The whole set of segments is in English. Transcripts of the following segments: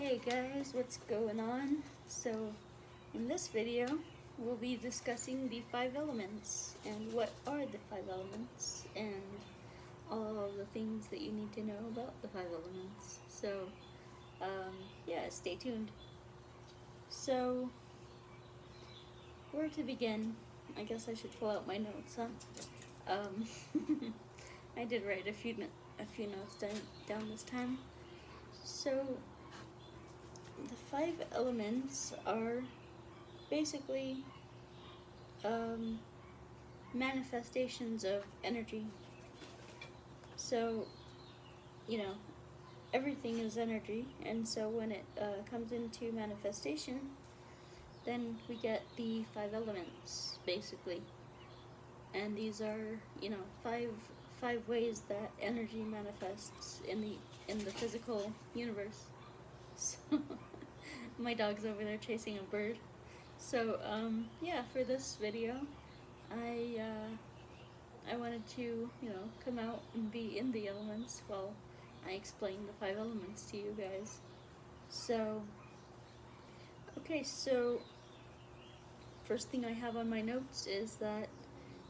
Hey guys, what's going on? So, in this video, we'll be discussing the 5 elements and what are the 5 elements and all the things that you need to know about the 5 elements. So, yeah, stay tuned. So, where to begin? I guess I should pull out my notes, huh? I did write a few notes down this time. So, the 5 elements are basically manifestations of energy. So, everything is energy, and so when it comes into manifestation, then we get the 5 elements, basically. And these are, five ways that energy manifests in the physical universe. So, my dog's over there chasing a bird. So, yeah, for this video, I wanted to, come out and be in the elements while I explain the 5 elements to you guys. So, okay, so first thing I have on my notes is that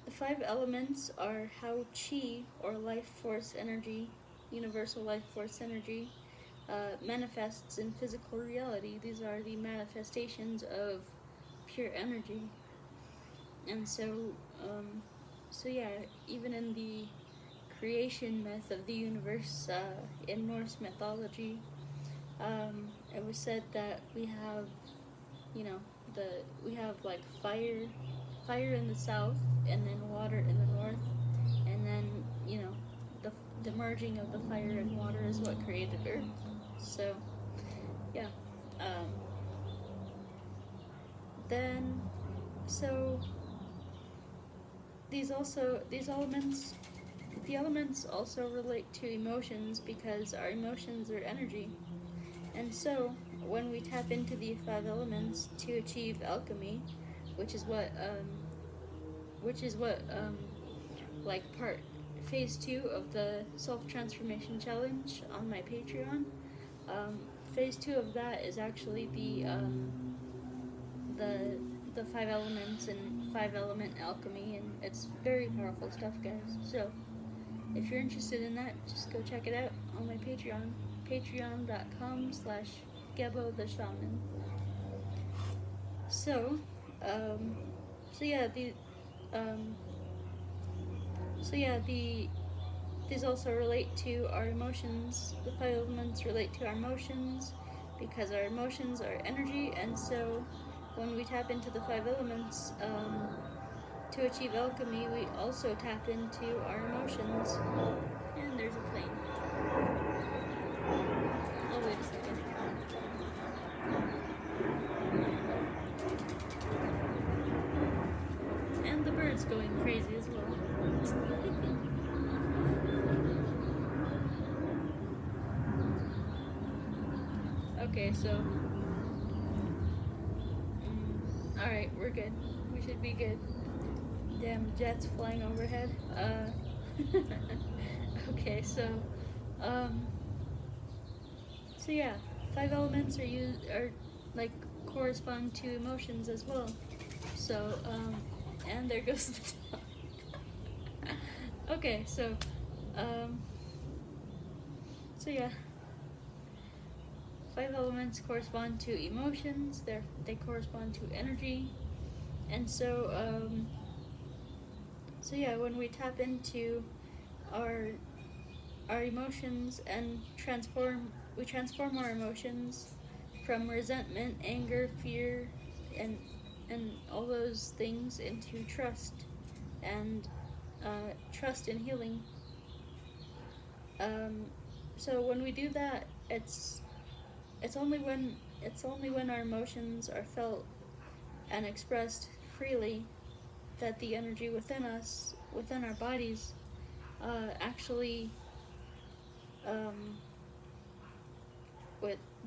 the 5 elements are how chi, or life force energy, universal life force energy, manifests in physical reality. These are the manifestations of pure energy. And so yeah, even in the creation myth of the universe, in Norse mythology, it was said that we have, we have like fire in the south, and then water in the north, and then, the merging of the fire and water is what created Earth. So, yeah. Then, so the elements also relate to emotions because our emotions are energy. And so, when we tap into the 5 elements to achieve alchemy, which is what like phase 2 of the self-transformation challenge on my Patreon. Phase 2 of that is actually the 5 elements and 5-element alchemy, and it's very powerful stuff, guys. So, if you're interested in that, just go check it out on my Patreon, patreon.com/GeboTheShaman. So, these also relate to our emotions. The 5 elements relate to our emotions because our emotions are energy, and so when we tap into the 5 elements to achieve alchemy, we also tap into our emotions. And there's a plane. Oh, wait a second. And the bird's going crazy as well. Okay, so alright, we're good. We should be good. Damn jets flying overhead. Okay, so yeah, 5 elements are like correspond to emotions as well. So and there goes the dog. Okay, so yeah, 5 elements correspond to emotions. They correspond to energy, and so yeah, when we tap into our emotions and we transform our emotions from resentment, anger, fear, and all those things into trust and trust and healing. So when we do that, it's only when our emotions are felt and expressed freely that the energy within us, within our bodies, actually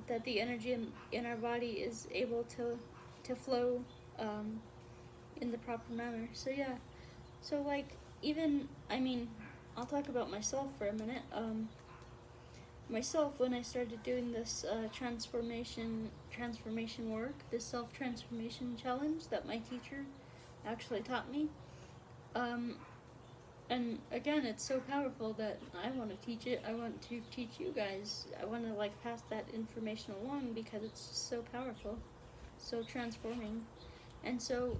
that the energy in our body is able to flow in the proper manner. So yeah, so like even, I'll talk about myself for a minute. myself, when I started doing this transformation work, this self-transformation challenge that my teacher actually taught me. And again, it's so powerful that I want to teach it. I want to teach you guys. I want to like pass that information along because it's just so powerful, so transforming. And so,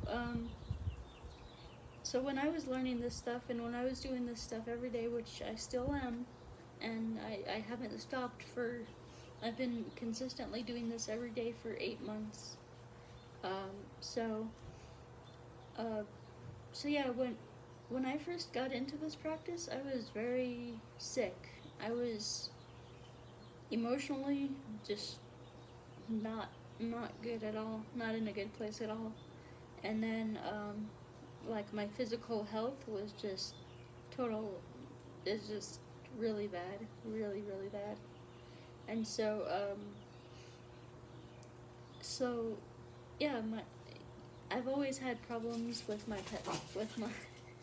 so when I was learning this stuff and when I was doing this stuff every day, which I still am, and I haven't stopped I've been consistently doing this every day for 8 months. So yeah, when I first got into this practice, I was very sick. I was emotionally just not good at all, not in a good place at all. And then like my physical health was just it's just really bad, really bad. And so yeah, I've always had problems with my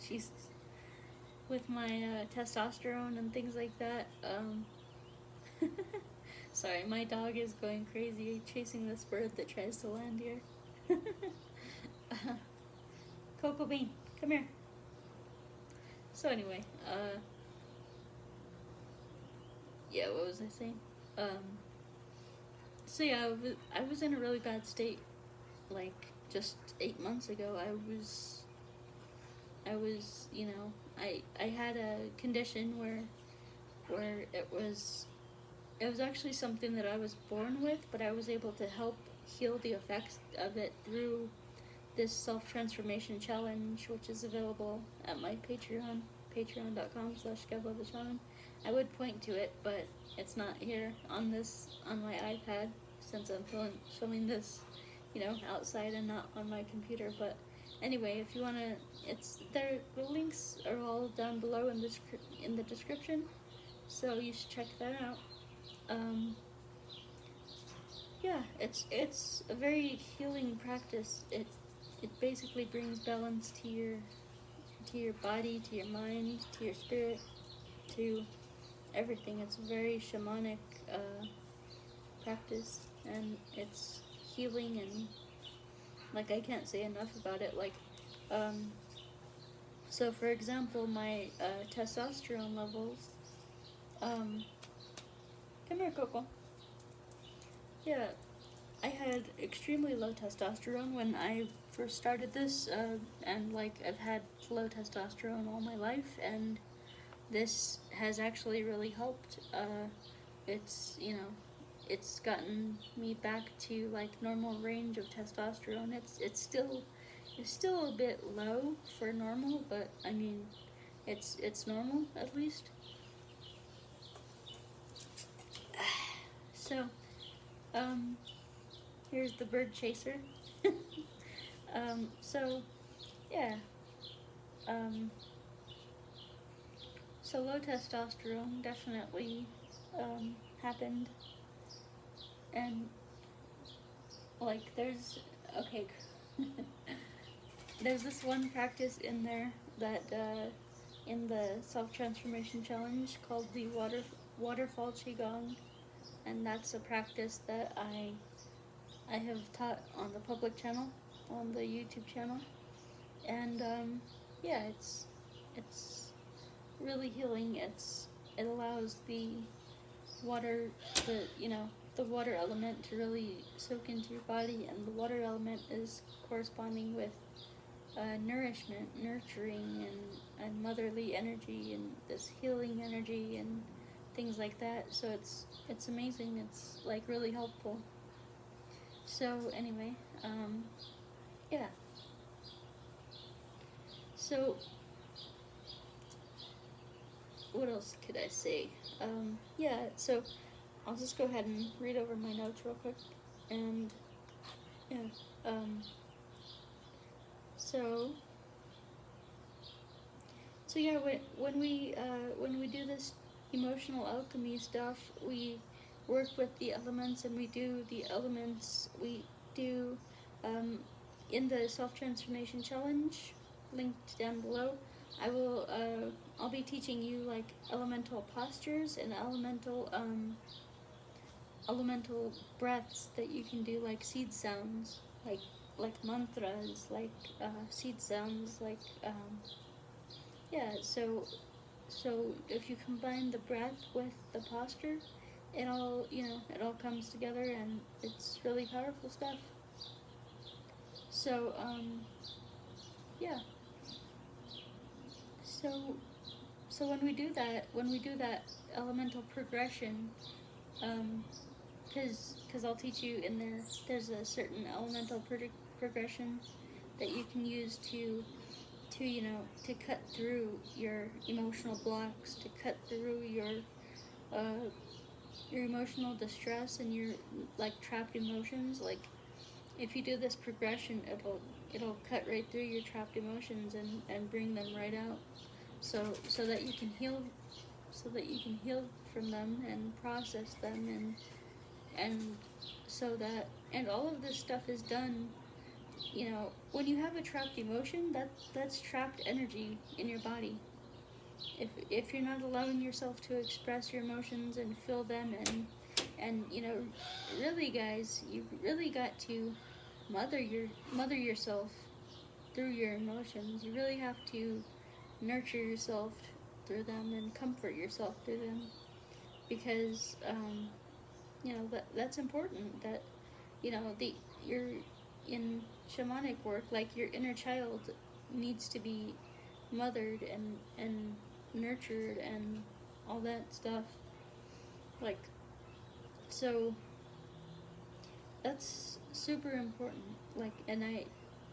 Jesus, with my testosterone and things like that. Sorry, my dog is going crazy chasing this bird that tries to land here. Cocoa Bean, come here. So anyway, yeah, what was I saying? So yeah, I was in a really bad state, like just 8 months ago. I was, you know, I had a condition where it was actually something that I was born with, but I was able to help heal the effects of it through this self-transformation challenge, which is available at my Patreon, patreon.com/GavLoveTheShaman. I would point to it, but it's not here on my iPad, since I'm filming this, you know, outside and not on my computer. But anyway, if you wanna, it's there. The links are all down below in the description, so you should check that out. Yeah, it's a very healing practice. It basically brings balance to your body, to your mind, to your spirit, to everything. It's a very shamanic practice, and it's healing, and like I can't say enough about it. Like, so for example, my testosterone levels. Come here, Coco. Yeah, I had extremely low testosterone when I first started this, and like I've had low testosterone all my life, and this has actually really helped. It's, you know, it's gotten me back to like normal range of testosterone. It's still a bit low for normal, but I mean, it's normal at least. So, here's the bird chaser. So, yeah. So low testosterone definitely happened, and like there's there's this one practice in there that in the self-transformation challenge called the waterfall qigong, and that's a practice that I have taught on the public channel, on the YouTube channel, and yeah, it's really healing. It allows the water, the water element to really soak into your body, and the water element is corresponding with nourishment, nurturing, and motherly energy, and this healing energy, and things like that. So it's amazing. It's like really helpful. So anyway, yeah. So what else could I say? Yeah, so I'll just go ahead and read over my notes real quick, and yeah, so yeah, when we do this emotional alchemy stuff, we work with the elements, and we do the elements. We do in the self-transformation challenge, linked down below. I will I'll be teaching you like elemental postures and elemental breaths that you can do, like seed sounds, like mantras, like seed sounds, like yeah. So if you combine the breath with the posture, it all it all comes together, and it's really powerful stuff. So yeah. So when we do that elemental progression, because I'll teach you in there. There's a certain elemental progression that you can use to cut through your emotional blocks, to cut through your emotional distress and your like trapped emotions. Like if you do this progression, it'll cut right through your trapped emotions and bring them right out. So that you can heal, from them and process them, and so that, and all of this stuff is done. When you have a trapped emotion, that's trapped energy in your body. If you're not allowing yourself to express your emotions and feel them, and really, guys, you really got to mother yourself through your emotions. You really have to nurture yourself through them and comfort yourself through them, because that's important. That you're in shamanic work, like your inner child needs to be mothered and nurtured and all that stuff. Like, so that's super important. Like, and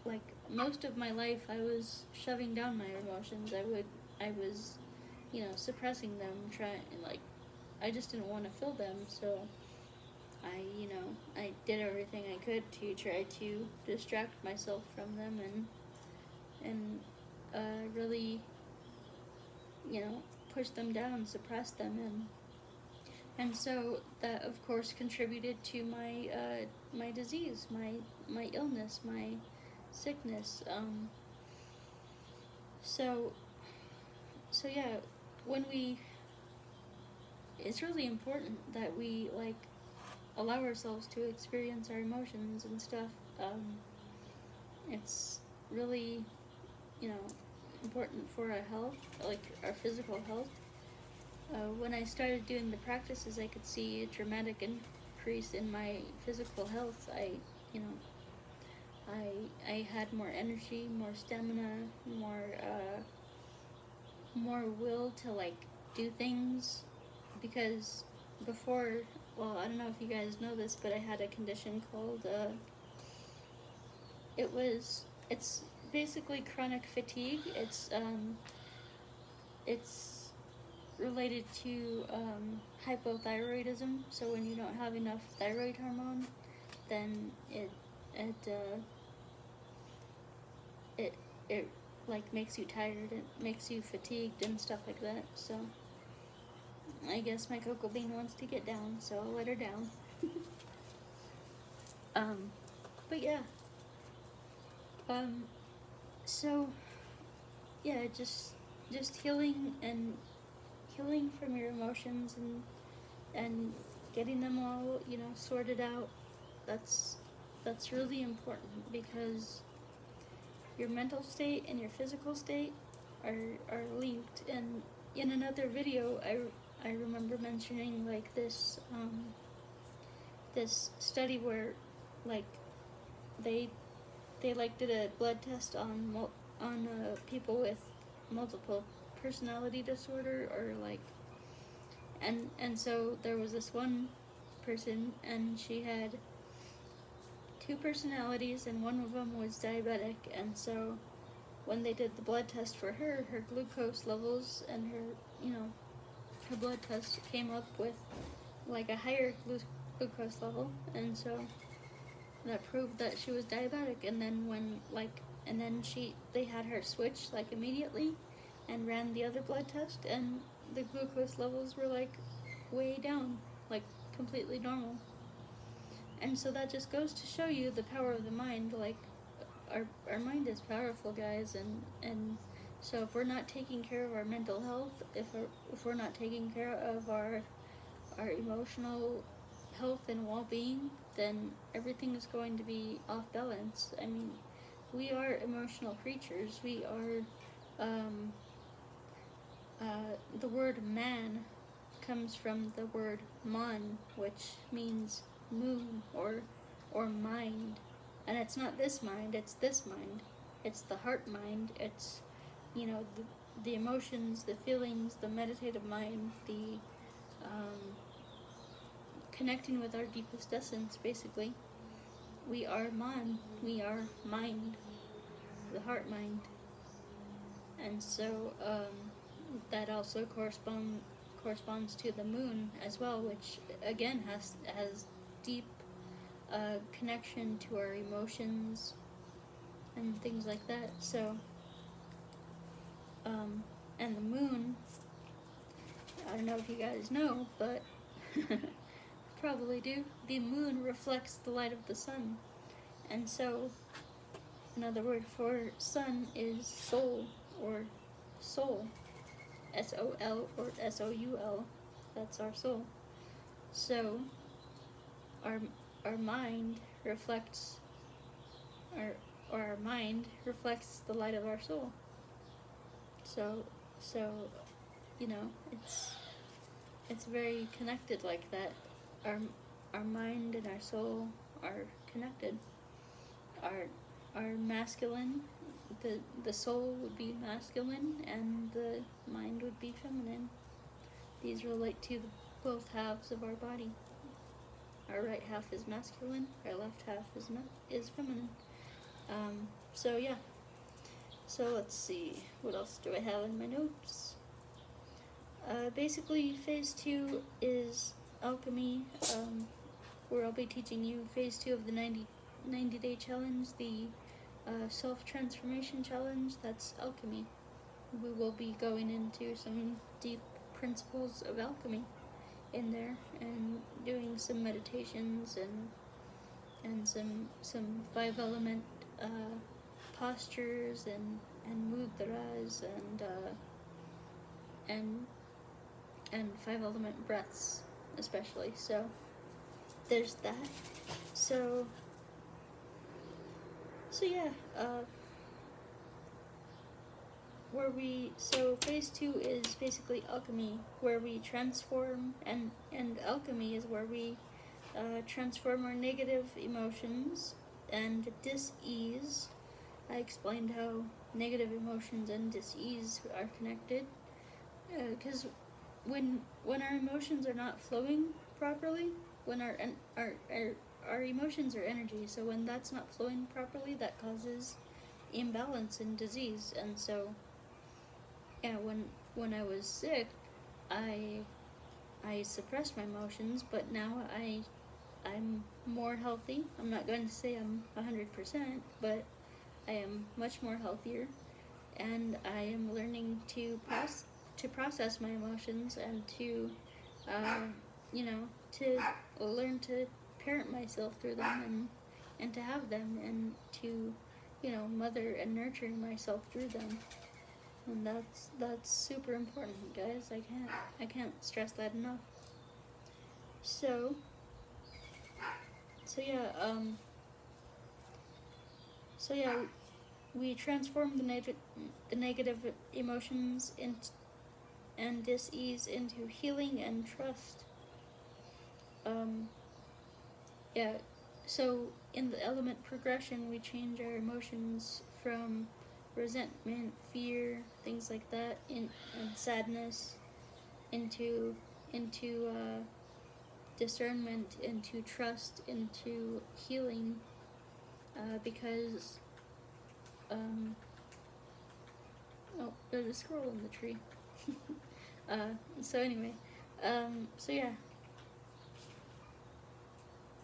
like most of my life I was shoving down my emotions. I was suppressing them, I just didn't want to feel them. So I did everything I could to try to distract myself from them, and really push them down, suppress them, and so that of course contributed to my disease, my illness, my sickness. So yeah, it's really important that we allow ourselves to experience our emotions and stuff. It's really important for our health, like our physical health. When I started doing the practices, I could see a dramatic increase in my physical health. I had more energy, more stamina, more will to do things, because before, well, I don't know if you guys know this, but I had a condition called it's basically chronic fatigue. It's related to hypothyroidism. So when you don't have enough thyroid hormone, then it makes you tired, it makes you fatigued and stuff like that. So I guess my cocoa bean wants to get down, so I'll let her down. But yeah. So yeah, just healing from your emotions, and getting them all sorted out. That's really important, because your mental state and your physical state are linked. And in another video, I remember mentioning this this study where they did a blood test on people with multiple personality disorder, or and so there was this one person, and she had two personalities, and one of them was diabetic. And so when they did the blood test for her glucose levels and her blood test came up with a higher glucose level, and so that proved that she was diabetic. And then they had her switch immediately and ran the other blood test, and the glucose levels were way down, completely normal. And so that just goes to show you the power of the mind. Our mind is powerful, guys, and So if we're not taking care of our mental health, if we're not taking care of our emotional health and well-being, then everything is going to be off balance. I mean, we are emotional creatures. We are, the word man comes from the word man, which means moon or mind. And it's not this mind, it's this mind. It's the heart mind. It's, the emotions, the feelings, the meditative mind, the connecting with our deepest essence, basically. We are man, we are mind, the heart mind. And so that also corresponds to the moon as well, which again has deep connection to our emotions and things like that. So and the moon, I don't know if you guys know, but probably do, the moon reflects the light of the sun. And so another word for sun is soul, or soul, S-O-L or S-O-U-L. That's our soul. So our mind reflects, our mind reflects the light of our soul. So it's very connected like that. Our mind and our soul are connected. Our masculine, the soul would be masculine and the mind would be feminine. These relate to both halves of our body. Our right half is masculine, our left half is feminine. So yeah. So let's see, what else do I have in my notes? Basically, phase 2 is alchemy, where I'll be teaching you phase 2 of the 90-day challenge, the self-transformation challenge. That's alchemy. We will be going into some deep principles of alchemy in there, and doing some meditations and some 5-element postures and mudras and 5-element breaths, especially. So there's that. So yeah, so phase 2 is basically alchemy, where we transform, and alchemy is where we transform our negative emotions and dis-ease. I explained how negative emotions and dis-ease are connected, because when our emotions are not flowing properly, when our emotions are energy, so when that's not flowing properly, that causes imbalance and disease. And so yeah, when I was sick, I suppressed my emotions, but now I'm more healthy. I'm not going to say I'm 100%, but I am much more healthier, and I am learning to process my emotions and to to learn to parent myself through them, and to have them, and to mother and nurture myself through them. And that's super important, guys. I can't stress that enough. So yeah, we transform the negative emotions and dis-ease into healing and trust. So in the element progression, we change our emotions from resentment, fear, things like that, and sadness, into discernment, into trust, into healing, because there's a squirrel in the tree. So anyway, so yeah,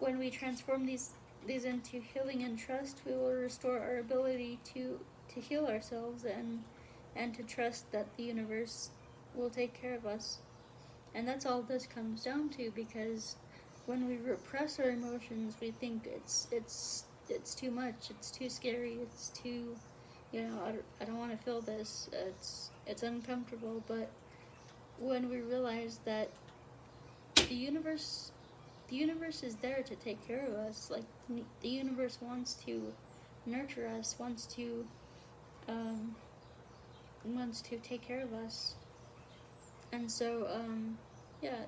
when we transform these into healing and trust, we will restore our ability to heal ourselves, and to trust that the universe will take care of us. And that's all this comes down to, because when we repress our emotions, we think it's too much, it's too scary, it's too I don't want to feel this. It's uncomfortable. But when we realize that the universe is there to take care of us, like the universe wants to nurture us, um, wants to take care of us. And so,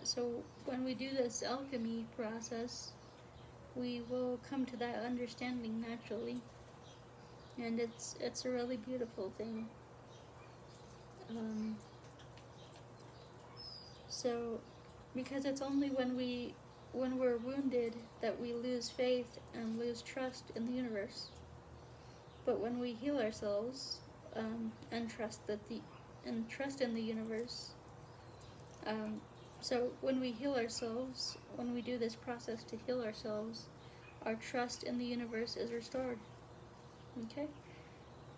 so when we do this alchemy process, we will come to that understanding naturally. And it's a really beautiful thing. So, because it's only when we're wounded that we lose faith and lose trust in the universe. But when we heal ourselves, and trust in the universe, so when we heal ourselves, when we do this process to heal ourselves, our trust in the universe is restored. Okay?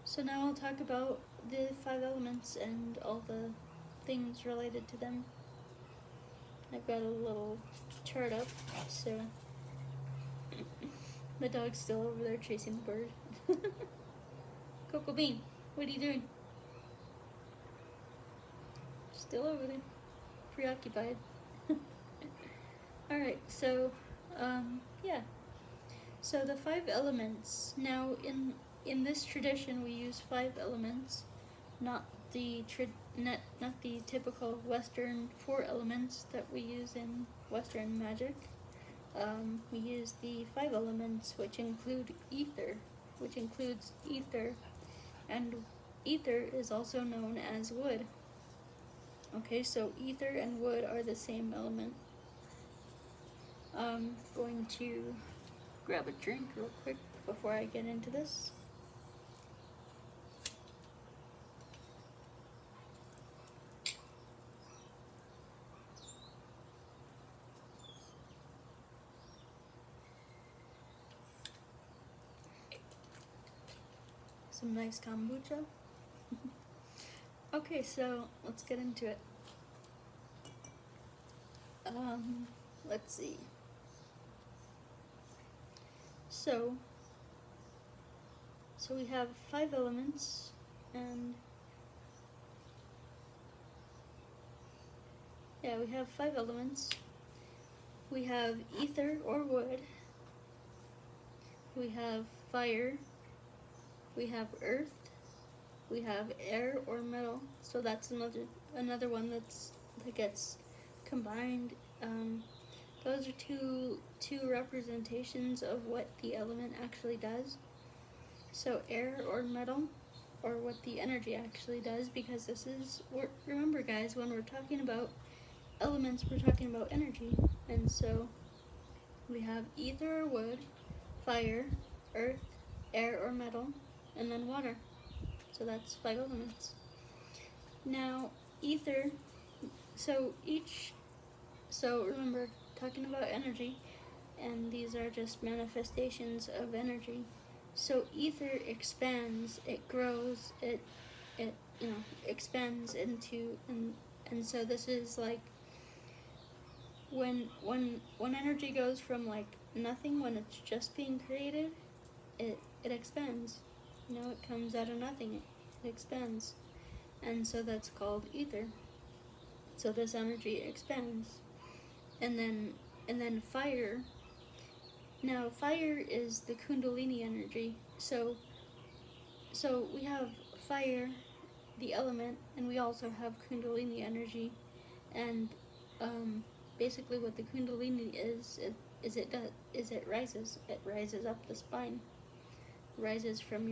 So now I'll talk about the 5 elements and all the things related to them. I've got a little chart up, so the dog's still over there chasing the bird. Coco Bean, what are you doing? Still over there, preoccupied. Alright, so, So the 5 elements. Now, in this tradition, we use 5 elements, not the typical Western 4 elements that we use in Western magic. We use the 5 elements, which includes ether, and ether is also known as wood. Okay, so ether and wood are the same element. I'm going to grab a drink real quick before I get into this. Some nice kombucha. Okay, so let's get into it. Let's see. So we have 5 elements, and we have 5 elements. We have ether or wood. We have fire. We have earth. We have air or metal. So that's another one that gets combined. Those are two representations of what the element actually does. So air or metal, or what the energy actually does, because remember guys, when we're talking about elements, we're talking about energy. And so we have ether or wood, fire, earth, air or metal, and then water. So that's 5 elements. Now, ether, so remember, talking about energy, and these are just manifestations of energy. So ether expands, it grows, it expands into, and so this is like when energy goes from like nothing, when it's just being created, it expands. It comes out of nothing, it expands. And so that's called ether. So this energy expands. And then fire. Now fire is the Kundalini energy. So we have fire, the element, and we also have Kundalini energy. And basically what the Kundalini is it rises. It rises up the spine. Rises from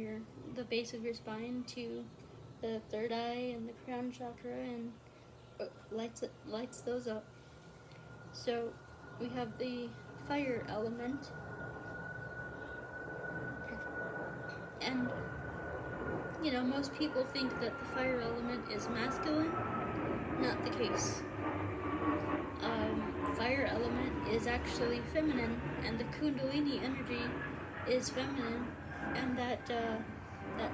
the base of your spine to the 3rd eye and the crown chakra, and lights those up. So we have the fire element, and most people think that the fire element is masculine. Not the case. Fire element is actually feminine, and the Kundalini energy is feminine, and that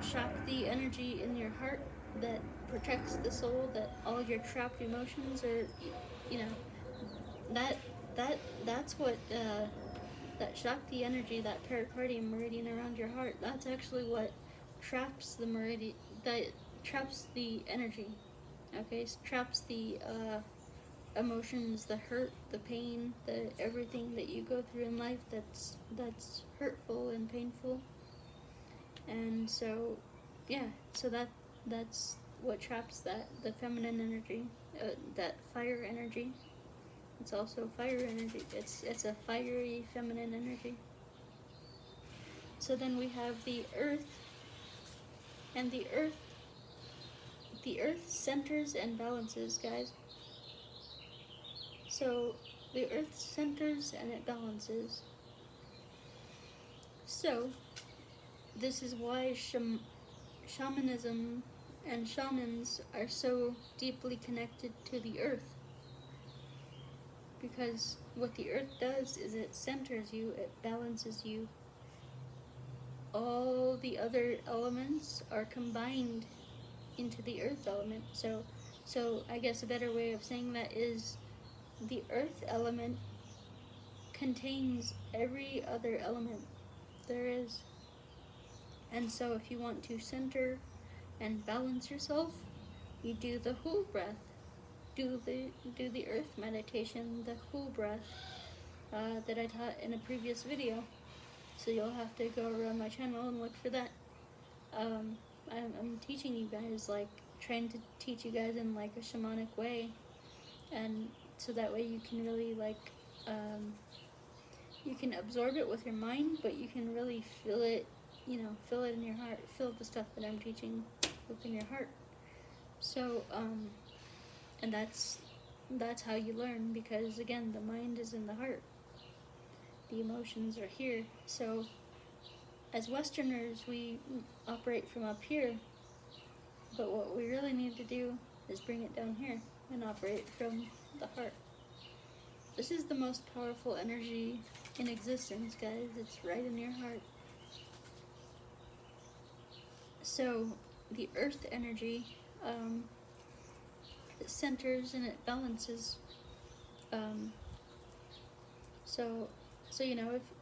Shakti energy in your heart that protects the soul, that all your trapped emotions are, that's what that Shakti energy, that pericardium meridian around your heart, that's actually what traps the meridian, that traps the energy. Okay, so traps the emotions, the hurt, the pain, the everything that you go through in life that's hurtful and painful. And so, yeah, so that's what traps that, the feminine energy, that fire energy. It's also fire energy. It's a fiery feminine energy. So then we have the earth, and the earth centers and balances, guys. So the earth centers and it balances. So this is why shamanism and shamans are so deeply connected to the earth. Because what the earth does is it centers you, it balances you. All the other elements are combined into the earth element. So I guess a better way of saying that is the earth element contains every other element there is. And so if you want to center and balance yourself, you do the whole breath. Do the earth meditation, the whole breath that I taught in a previous video. So you'll have to go around my channel and look for that. I'm teaching you guys, like, trying to teach you guys in like a shamanic way, and so that way you can really like you can absorb it with your mind, but you can really feel it, feel it in your heart, feel the stuff that I'm teaching within your heart. So and that's how you learn, because again, the mind is in the heart, the emotions are here. So as Westerners, we operate from up here, but what we really need to do is bring it down here and operate from the heart. This is the most powerful energy in existence, guys. It's right in your heart. So the earth energy, it centers and it balances. So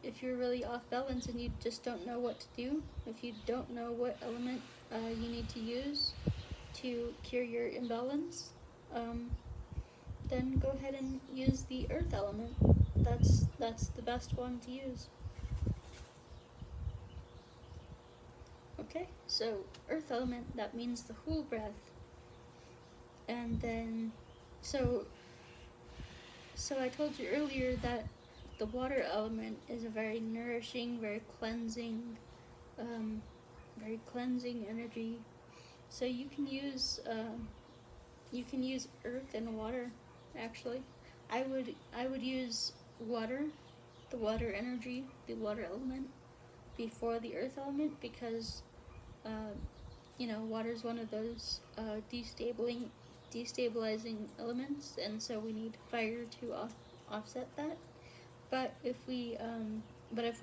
if you're really off balance and you just don't know what to do, if you don't know what element you need to use to cure your imbalance, then go ahead and use the earth element. That's the best one to use. Okay, so earth element, that means the whole breath. And then, so I told you earlier that the water element is a very nourishing, very cleansing energy. So you can use earth and water. Actually, I would use water, the water energy, the water element, before the earth element, because water is one of those destabilizing elements, and so we need fire to offset that. But if we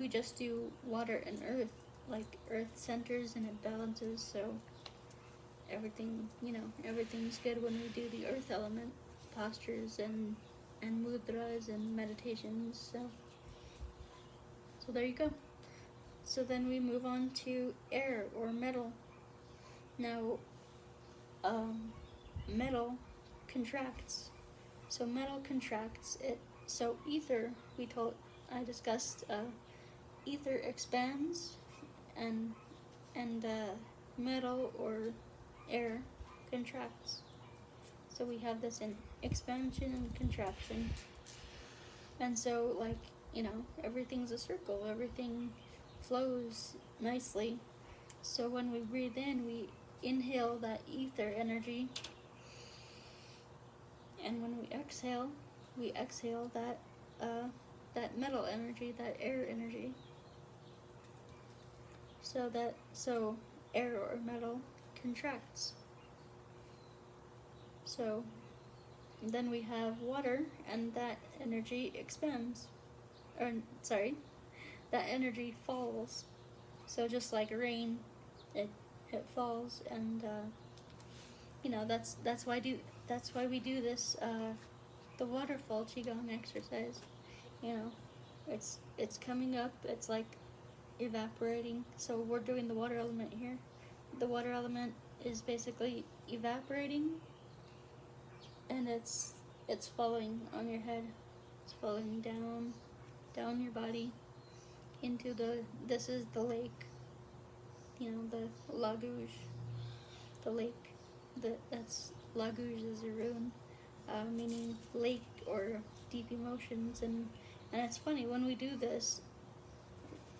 just do water and earth, like earth centers and it balances, so everything's good when we do the earth element postures and mudras and meditations. So there you go. So then we move on to air or metal. Now, metal contracts. So metal contracts. So ether, I discussed, ether expands, and metal or air contracts. So we have this in expansion and contraction. And so, like, everything's a circle. Everything flows nicely. So when we breathe in, we inhale that ether energy. And when we exhale that metal energy, that air energy. So air or metal contracts. So then we have water, and that energy expands. That energy falls. So just like rain, it falls, and that's why we do this the waterfall qigong exercise. It's coming up. It's like evaporating. So we're doing the water element here. the water element is basically evaporating, and it's falling on your head. It's falling down your body into this is the lake, the lagouge, the lake. That's lagouge is a rune, meaning lake or deep emotions, and it's funny when we do this,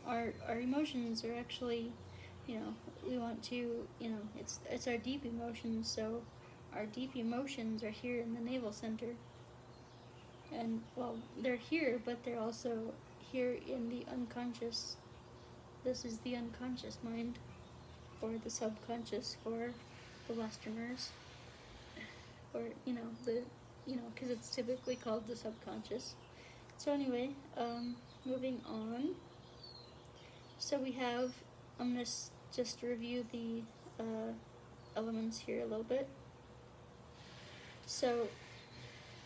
our emotions are actually, we want to, it's our deep emotions. So our deep emotions are here in the navel center, and well, they're here, but they're also here in the unconscious. This is the unconscious mind, or the subconscious for the Westerners, or because it's typically called the subconscious. So anyway, moving on. So we have, I'm gonna just review the elements here a little bit. So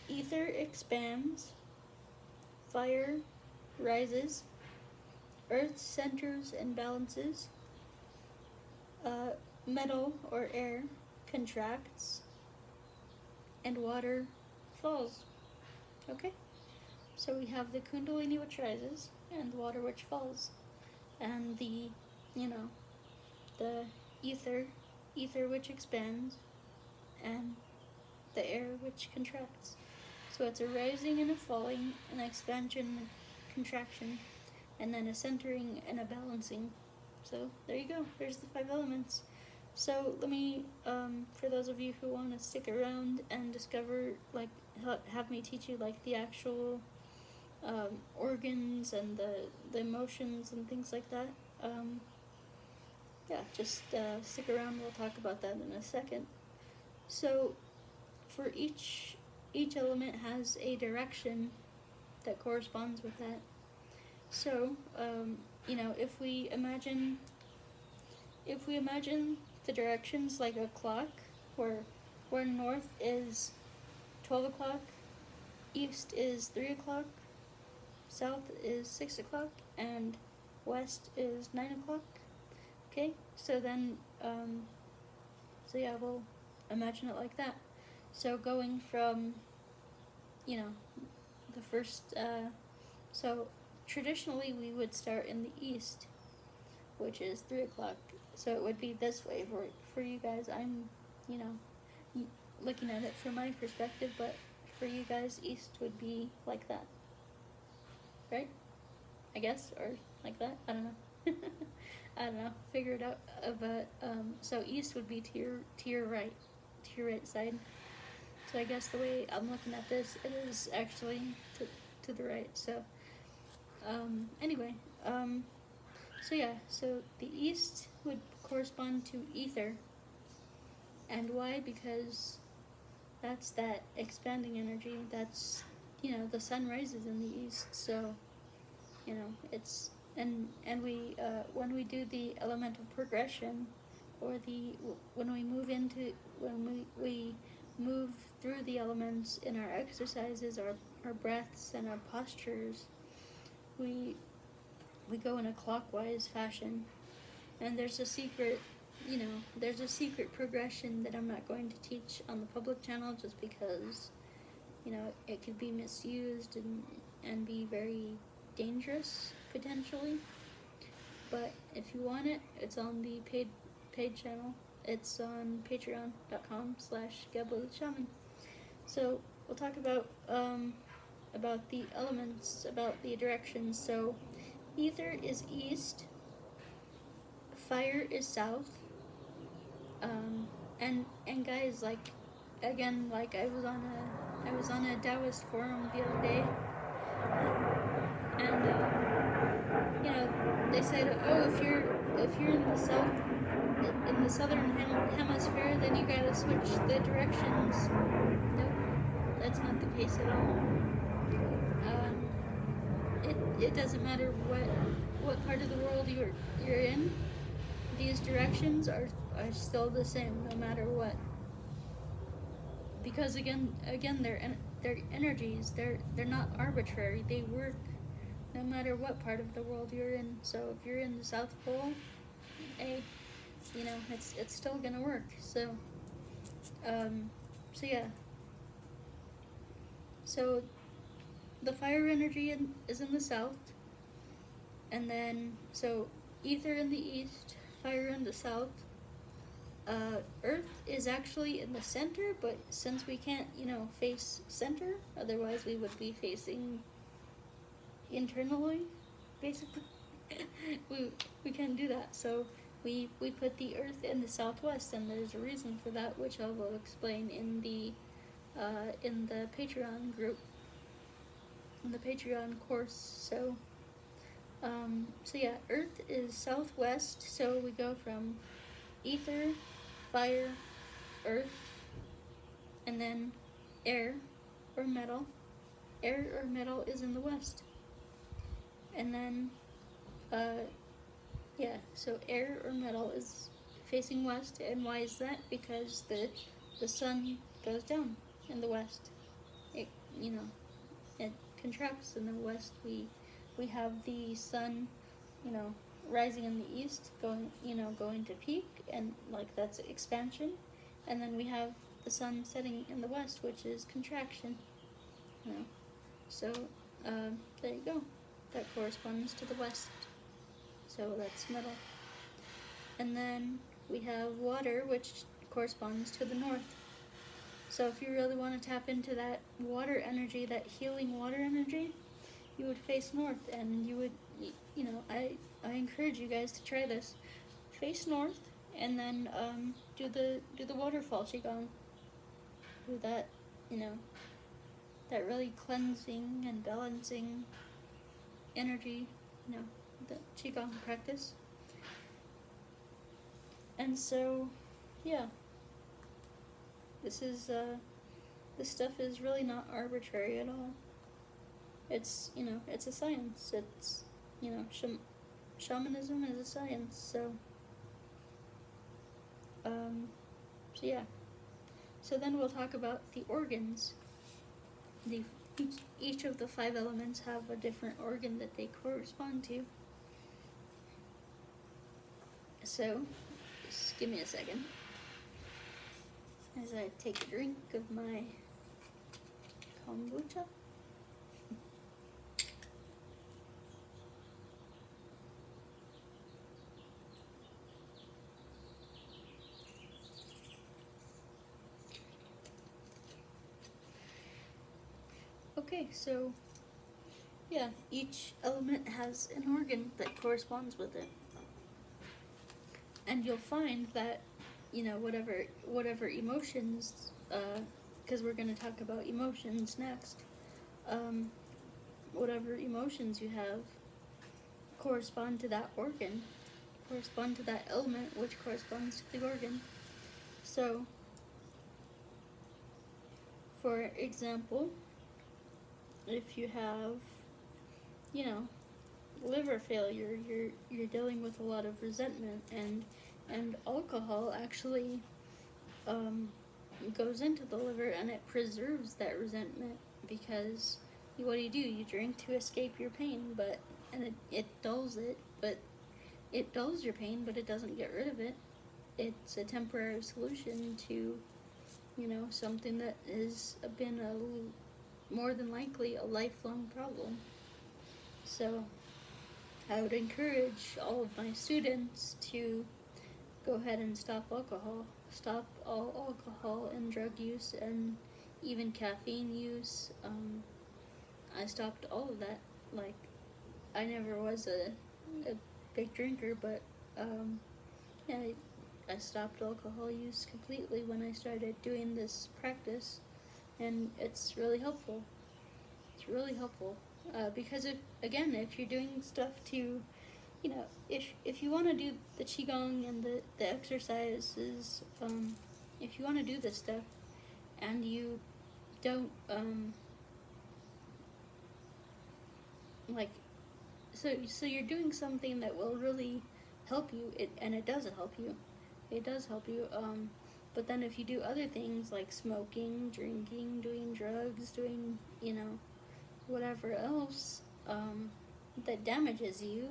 ether expands, fire rises, earth centers and balances, metal or air contracts, and water falls. Okay? So we have the kundalini which rises, and the water which falls, and the ether which expands, and the air which contracts. So it's a rising and a falling, an expansion, a contraction, and then a centering and a balancing. So there you go. There's the 5 elements. So let me, for those of you who want to stick around and discover, have me teach you the actual organs and the emotions and things like that. Just stick around. We'll talk about that in a second. So for each element has a direction that corresponds with that. So if we imagine the directions like a clock, where north is 12 o'clock, east is 3 o'clock, south is 6 o'clock, and west is 9 o'clock. Okay, so then, we'll imagine it like that. So going from, the first, so traditionally we would start in the east, which is 3 o'clock. So it would be this way for you guys. I'm, looking at it from my perspective, but for you guys, east would be like that. Right? I guess, or like that. I don't know. I don't know. Figure it out. But so east would be to your right side. So I guess the way I'm looking at this, it is actually to the right. So anyway, so the east would correspond to ether. And why? Because that's that expanding energy. That's, the sun rises in the east. So, it's, and we, when we do the elemental progression, or when we move through the elements in our exercises, our breaths and our postures, we go in a clockwise fashion. And there's a secret progression that I'm not going to teach on the public channel, just because, it could be misused and be very dangerous, potentially. But if you want it, it's on the paid channel. It's on patreon.com/GabloShaman. So we'll talk about the elements, about the directions. So ether is east, fire is south, and guys, again, I was on a Taoist forum the other day, and they said, oh, if you're in the southern hemisphere, then you gotta switch the directions. Nope, that's not the case at all. It doesn't matter what part of the world you're in. These directions are still the same, no matter what. Because again, they're energies. They're not arbitrary. They work no matter what part of the world you're in. So if you're in the South Pole, hey, you know, it's still gonna work. So, so yeah. So the fire energy is in the south, and then so ether in the east, fire in the south. Earth is actually in the center, but since we can't, you know, face center, otherwise we would be facing internally, basically. we we can't do that. So we put the Earth in the southwest, and there's a reason for that, which I will explain in the Patreon group, in the Patreon course. So so yeah, Earth is southwest. So we go from ether, fire, earth, and then air or metal. Air or metal is in the west. And then, yeah, so air or metal is facing west. And why is that? Because the sun goes down in the west. It, you know, it contracts in the west. We have the sun, you know, rising in the east, going to peak, and like that's expansion. And then we have the sun setting in the west, which is contraction. You know, so there you go. That corresponds to the west. So that's metal. And then we have water, which corresponds to the north. So if you really want to tap into that water energy, that healing water energy, you would face north, and you would, you know, I encourage you guys to try this. Face north, and then do the waterfall qigong. Do that, you know, that really cleansing and balancing energy, you know, the qigong practice. And so, yeah, this stuff is really not arbitrary at all. It's, you know, it's a science. It's, you know, shamanism is a science. So yeah. So then we'll talk about the organs. Each of the 5 elements have a different organ that they correspond to. So, just give me a second as I take a drink of my kombucha. Okay, so yeah, each element has an organ that corresponds with it. And you'll find that, you know, whatever emotions, because we're going to talk about emotions next, whatever emotions you have correspond to that organ, correspond to that element, which corresponds to the organ. So, for example, if you have, you know, liver failure, you're dealing with a lot of resentment, and alcohol actually goes into the liver, and it preserves that resentment, because what do? You drink to escape your pain, and it dulls it, but it dulls your pain, but it doesn't get rid of it. It's a temporary solution to, you know, something that has been more than likely a lifelong problem. So I would encourage all of my students to go ahead and stop alcohol. Stop all alcohol and drug use, and even caffeine use. I stopped all of that. Like, I never was a big drinker, but yeah, I stopped alcohol use completely when I started doing this practice, and it's really helpful. It's really helpful, because if you're doing stuff to, you know, if you want to do the qigong and the exercises, if you want to do this stuff, and you don't like, so you're doing something that will really help you, and it does help you. It does help you. But then if you do other things like smoking, drinking, doing drugs, doing, you know, whatever else that damages you,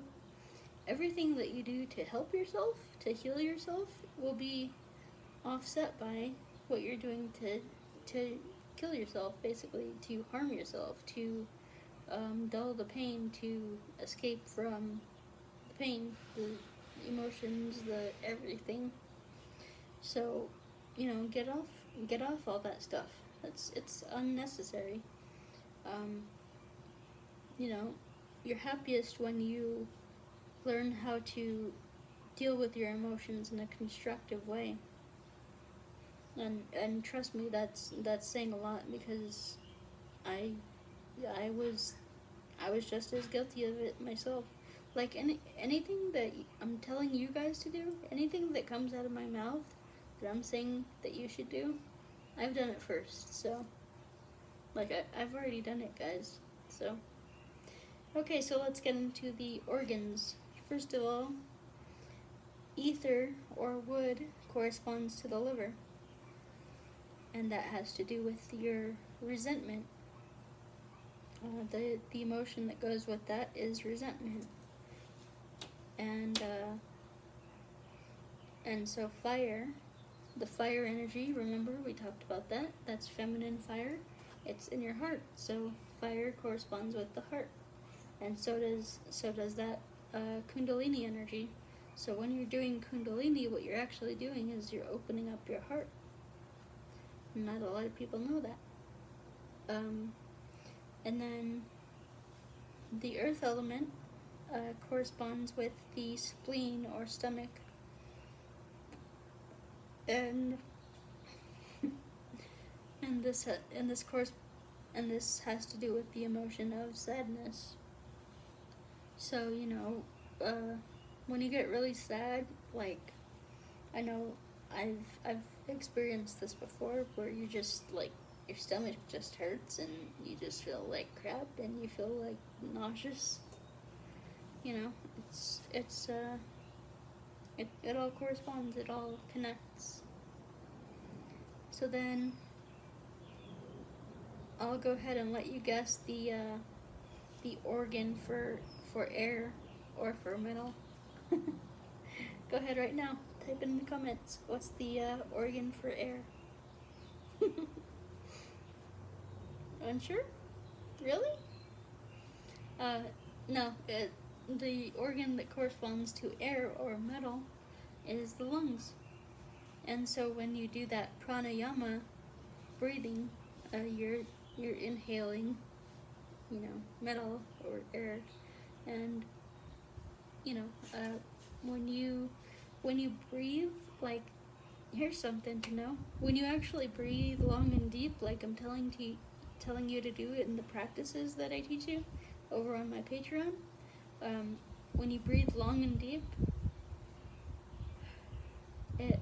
everything that you do to help yourself, to heal yourself, will be offset by what you're doing to kill yourself, basically, to harm yourself, to dull the pain, to escape from the pain, the emotions, the everything. So, get off all that stuff. It's unnecessary. Um, you know, you're happiest when you learn how to deal with your emotions in a constructive way. And trust me, that's saying a lot, because I I was just as guilty of it myself. Like anything that I'm telling you guys to do, anything that comes out of my mouth that I'm saying that you should do, I've done it first. So, like, I've already done it, guys. So, okay, so let's get into the organs. First of all, ether or wood corresponds to the liver, and that has to do with your resentment. The emotion that goes with that is resentment, and so fire, the fire energy. Remember, we talked about that. That's feminine fire. It's in your heart, so fire corresponds with the heart, and so does that Kundalini energy. So when you're doing Kundalini, what you're actually doing is you're opening up your heart. Not a lot of people know that. And then the earth element corresponds with the spleen or stomach, and this has to do with the emotion of sadness. So when you get really sad, like, I know I've experienced this before, where you just, like, your stomach just hurts and you just feel like crap and you feel like nauseous. It all corresponds, it all connects. So then I'll go ahead and let you guess the organ for air or for metal. Go ahead right now, type in the comments, what's the organ for air? Unsure? Really? No, the organ that corresponds to air or metal is the lungs. And so when you do that pranayama breathing, you're inhaling, metal or air, and when you breathe, like, here's something to know. When you actually breathe long and deep, like I'm telling you to do it in the practices that I teach you over on my Patreon, when you breathe long and deep, it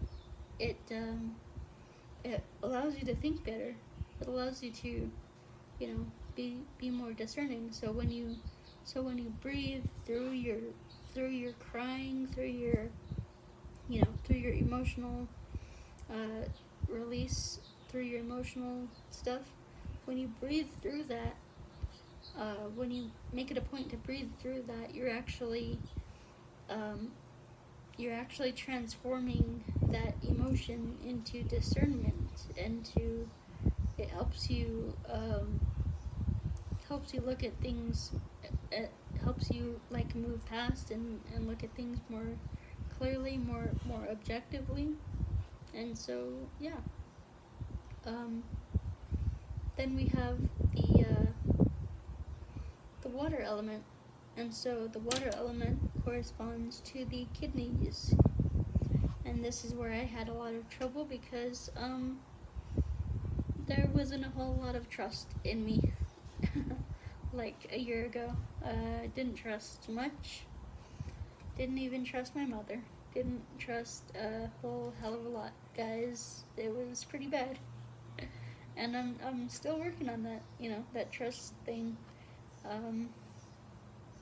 allows you to think better. It allows you to, be more discerning. So when you breathe through your crying, through your emotional release, through your emotional stuff, when you breathe through that, when you make it a point to breathe through that, you're actually transforming that emotion into discernment, it helps you look at things. It helps you, like, move past and look at things more clearly, more objectively. And so, yeah. Then we have the water element, and so the water element corresponds to the kidneys. And this is where I had a lot of trouble, because there wasn't a whole lot of trust in me. Like a year ago, didn't trust much. Didn't even trust my mother. Didn't trust a whole hell of a lot, guys. It was pretty bad, and I'm still working on that. That trust thing.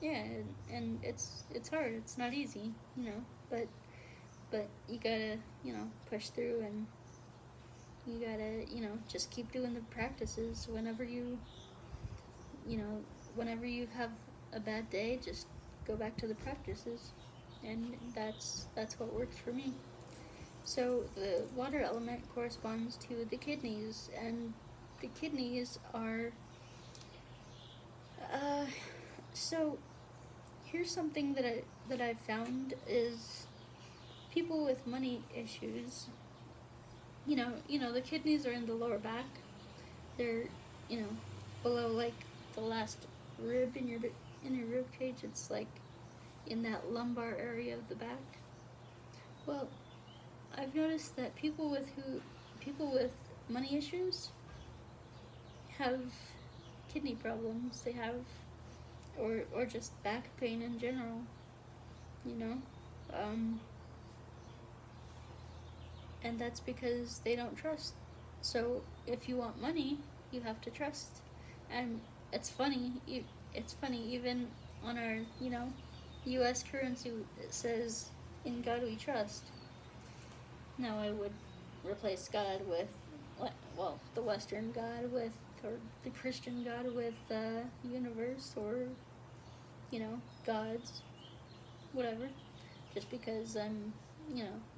Yeah, and it's hard. It's not easy. But you gotta push through, and you gotta just keep doing the practices. Whenever you have a bad day, just go back to the practices, and that's what works for me. So the water element corresponds to the kidneys, and the kidneys are so here's something that I've found is people with money issues. The kidneys are in the lower back. They're, below like the last rib in your rib cage. It's like in that lumbar area of the back. Well, I've noticed that people with money issues have kidney problems. They have, or just back pain in general. And that's because they don't trust. So if you want money, you have to trust. And it's funny. Even on our U.S. currency, it says, "In God we trust." Now I would replace God with, the Western God with, or the Christian God with the universe, or gods, whatever. Just because I'm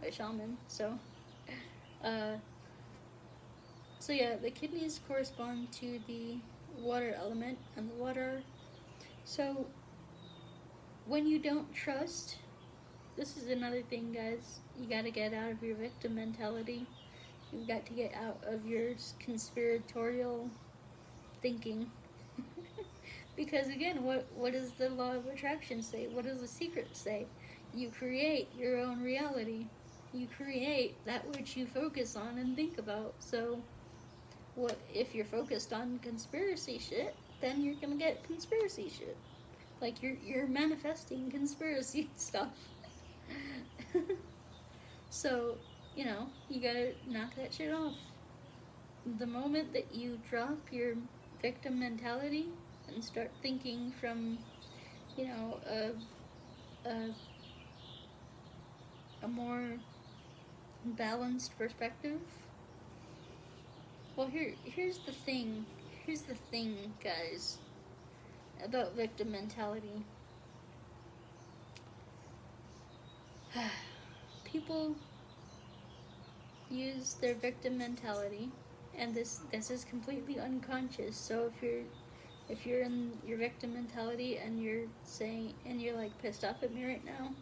a shaman, so. So yeah, the kidneys correspond to the water element and the water. So when you don't trust, this is another thing, guys. You got to get out of your victim mentality. You've got to get out of your conspiratorial thinking. Because again, what does the law of attraction say? What does the secret say? You create your own reality. You create that which you focus on and think about. So what if you're focused on conspiracy shit, then you're gonna get conspiracy shit. Like you're manifesting conspiracy stuff. So, you gotta knock that shit off. The moment that you drop your victim mentality and start thinking from, a more balanced perspective. Well, here's the thing. Here's the thing, guys, about victim mentality. People use their victim mentality, and this is completely unconscious. So if you're in your victim mentality and you're like pissed off at me right now,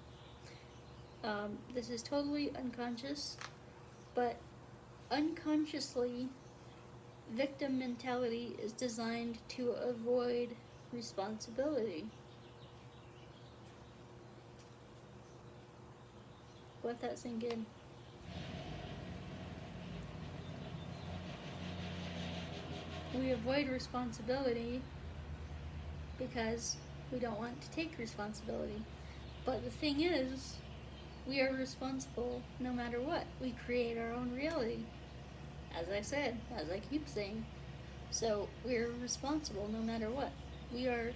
this is totally unconscious, but unconsciously, victim mentality is designed to avoid responsibility. Let that sink in. We avoid responsibility because we don't want to take responsibility. But the thing is, we are responsible no matter what. We create our own reality. As I said, as I keep saying. So we're responsible no matter what. We are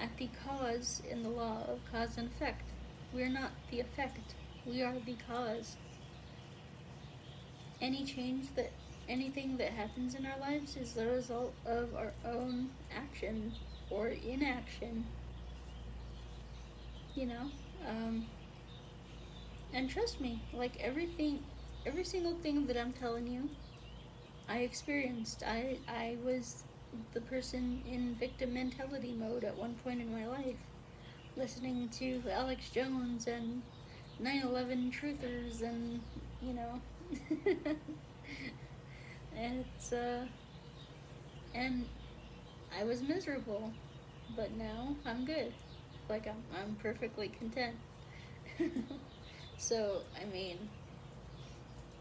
at the cause in the law of cause and effect. We're not the effect. We are the cause. Anything that happens in our lives is the result of our own action or inaction. And trust me, like every single thing that I'm telling you, I experienced. I was the person in victim mentality mode at one point in my life, listening to Alex Jones and 9/11 truthers, and and it's and I was miserable, but now I'm good. Like I'm perfectly content. So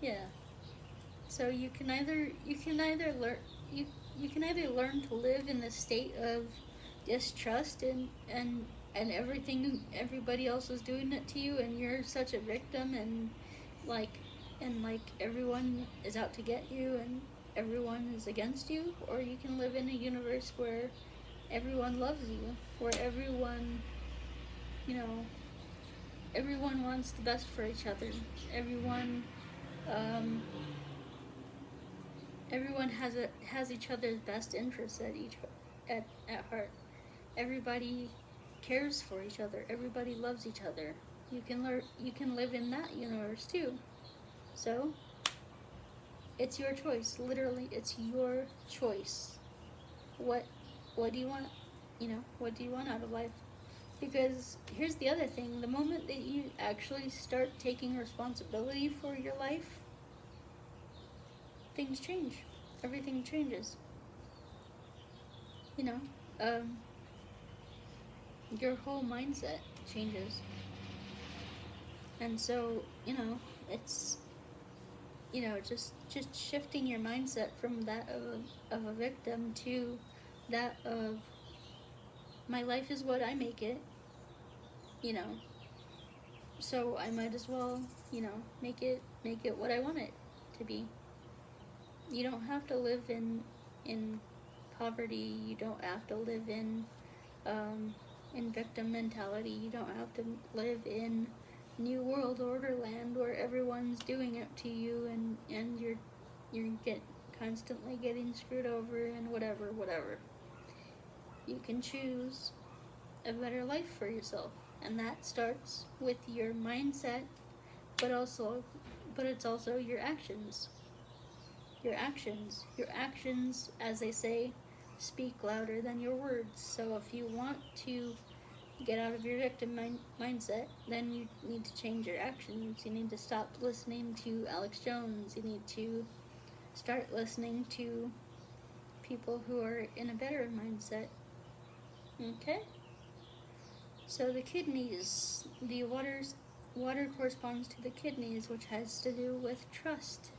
yeah. So you can either learn to live in the state of distrust and everybody else is doing it to you, and you're such a victim, and like everyone is out to get you and everyone is against you, or you can live in a universe where everyone loves you, where everyone wants the best for each other. Everyone has each other's best interests at heart. everybody cares for each other, everybody loves each other. You can live in that universe too. So it's your choice. Literally, it's your choice. What what do you want? What do you want out of life? Because here's the other thing: the moment that you actually start taking responsibility for your life, things change. Everything changes. You know, um, your whole mindset changes. And so, it's just shifting your mindset from that of a victim to that of my life is what I make it, you know. So I might as well, make it what I want it to be. You don't have to live in poverty. You don't have to live in victim mentality. You don't have to live in New World Order land where everyone's doing it to you and you're constantly getting screwed over and whatever. You can choose a better life for yourself, and that starts with your mindset, but it's also your actions. Your actions, as they say, speak louder than your words. So if you want to get out of your victim mindset, then you need to change your actions. You need to stop listening to Alex Jones. You need to start listening to people who are in a better mindset. Okay? So the kidneys, the water corresponds to the kidneys, which has to do with trust.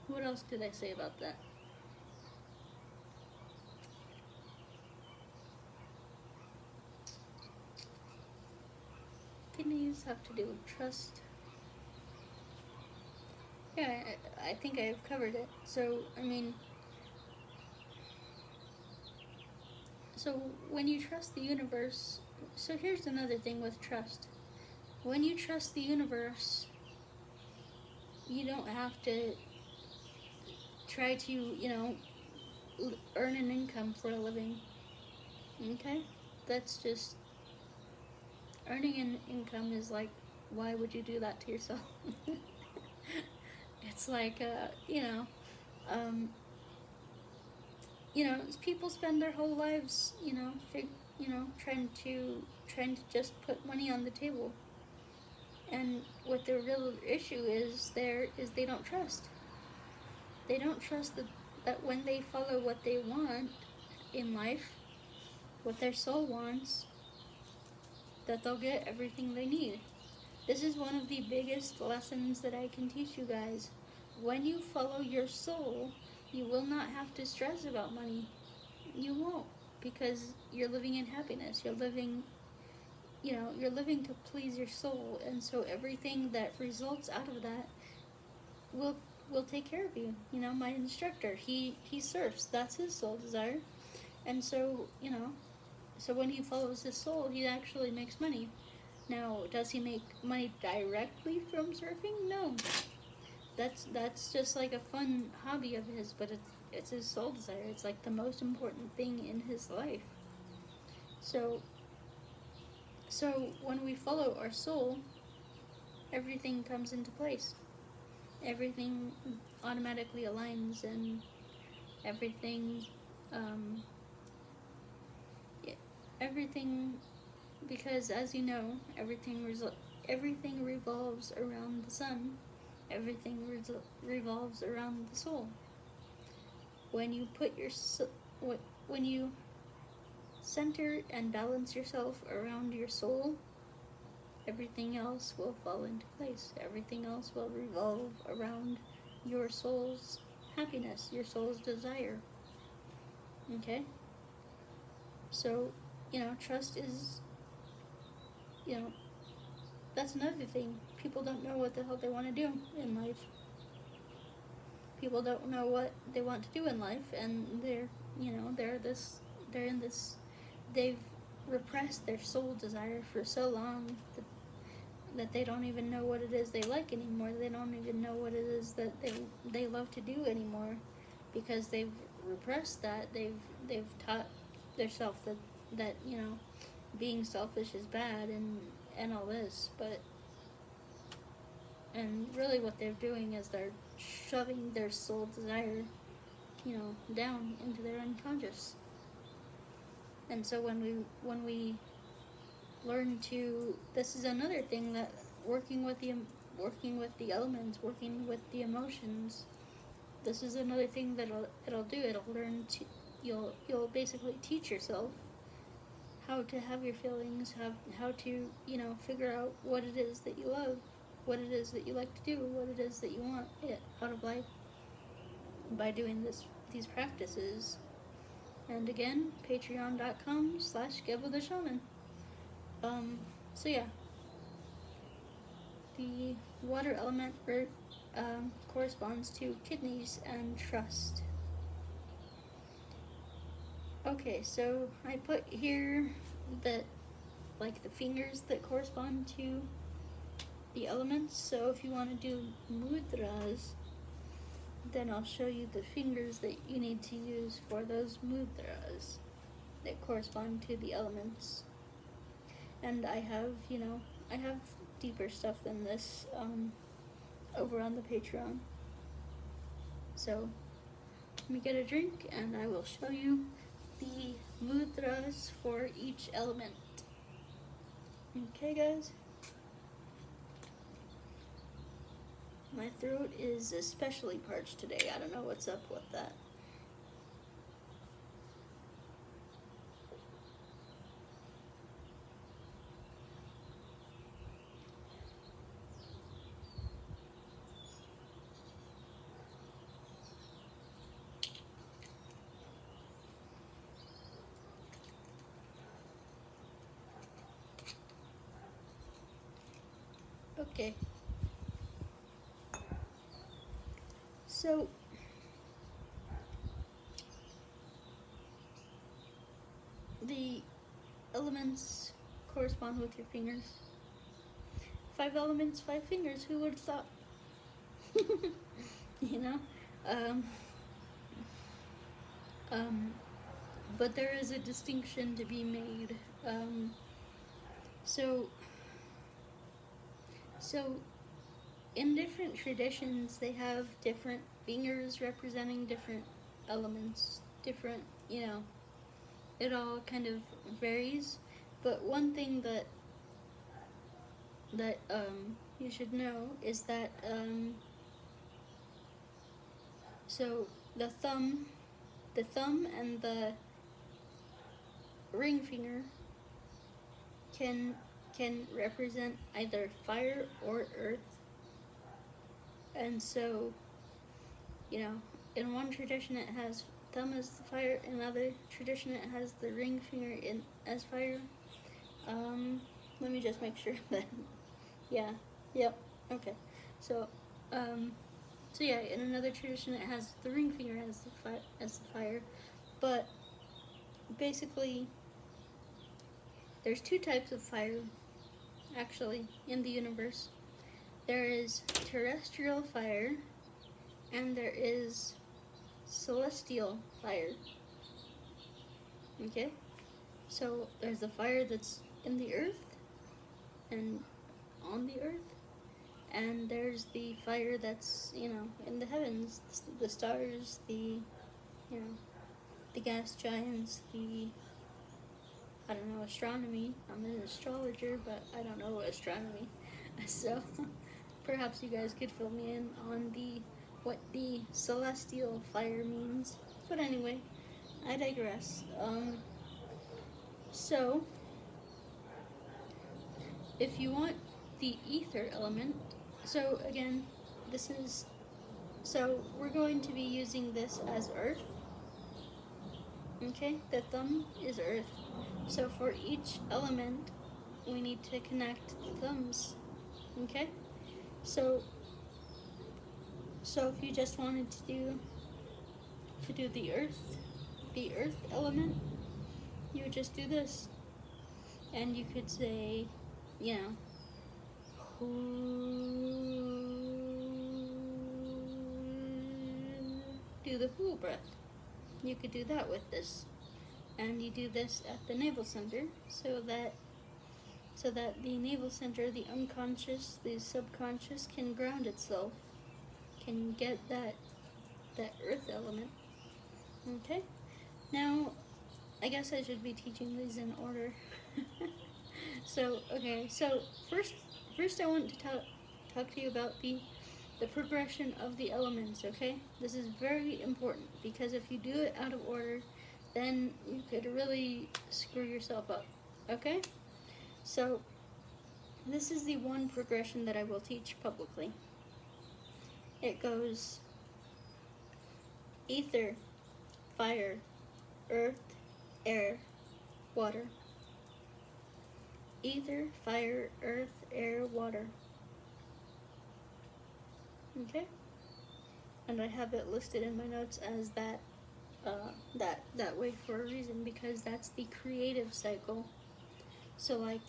What else did I say about that? Kidneys have to do with trust. Yeah, I think I've covered it. So when you trust the universe, so here's another thing with trust. When you trust the universe, you don't have to try to, earn an income for a living. Okay? That's just, earning an income is like, why would you do that to yourself? It's like, people spend their whole lives, trying to just put money on the table. And what the real issue is they don't trust. They don't trust that when they follow what they want in life, what their soul wants, that they'll get everything they need. This is one of the biggest lessons that I can teach you guys. When you follow your soul, you will not have to stress about money. You won't, because you're living in happiness. You're living to please your soul, and so everything that results out of that will take care of you. My instructor, he surfs. That's his soul desire. And so, so when he follows his soul, he actually makes money. Now, does he make money directly from surfing? No. That's just like a fun hobby of his, but it's his soul desire. It's like the most important thing in his life. So when we follow our soul, everything comes into place. Everything automatically aligns, and everything, everything, because as you know, everything revolves around the sun. Everything revolves around the soul. When you when you center and balance yourself around your soul, everything else will fall into place. Everything else will revolve around your soul's happiness, your soul's desire. Okay? So, trust is, that's another thing. People don't know what the hell they want to do in life. People don't know what they want to do in life, and they've repressed their soul desire for so long that they don't even know what it is they like anymore. They don't even know what it is that they love to do anymore, because they've repressed that. They've taught themselves that being selfish is bad and all this, but and really what they're doing is they're shoving their soul desire, down into their unconscious. And so when we learn to, this is another thing that working with the elements, working with the emotions, this is another thing that it'll do. It'll learn to, you'll basically teach yourself how to have your feelings, how to figure out what it is that you love, what it is that you like to do, what it is that you want out of life by doing these practices. And again, patreon.com/GevelTheShaman. So yeah, the water element corresponds to kidneys and trust. Okay, so I put here that like the fingers that correspond to the elements. So if you want to do mudras, then I'll show you the fingers that you need to use for those mudras that correspond to the elements. And I have deeper stuff than this over on the Patreon. So let me get a drink and I will show you the mudras for each element. Okay, guys? My throat is especially parched today. I don't know what's up with that. Okay. So, the elements correspond with your fingers. 5 elements, 5 fingers, who would have thought? But there is a distinction to be made. So in different traditions, they have different fingers representing different elements, different, it all kind of varies. But one thing that you should know is that, so the thumb and the ring finger can represent either fire or earth. And so, in one tradition it has thumb as the fire, in another tradition it has the ring finger as fire. Let me just make sure that, okay. So yeah, in another tradition it has the ring finger as the fire, but basically there's 2 types of fire actually in the universe. There is terrestrial fire and there is celestial fire. Okay? So there's the fire that's in the earth and on the earth, and there's the fire that's, in the heavens, the stars, the gas giants, I don't know astronomy. I'm an astrologer, but I don't know astronomy. So perhaps you guys could fill me in on what the celestial fire means. But anyway, I digress. So if you want the ether element, so again, we're going to be using this as earth. Okay, the thumb is earth. So for each element, we need to connect the thumbs. Okay? So if you just wanted to do the earth element, you would just do this. And you could say, do the whole breath. you could do that with this. And you do this at the navel center, so that the navel center, the unconscious, the subconscious, can ground itself, can get that earth element. Okay? Now, I guess I should be teaching these in order. So, okay, so first I want to talk to you about the progression of the elements, okay? This is very important, because if you do it out of order, then you could really screw yourself up, okay? So, this is the one progression that I will teach publicly. It goes ether, fire, earth, air, water. Ether, fire, earth, air, water. Okay? And I have it listed in my notes as that way for a reason, because that's the creative cycle. So like,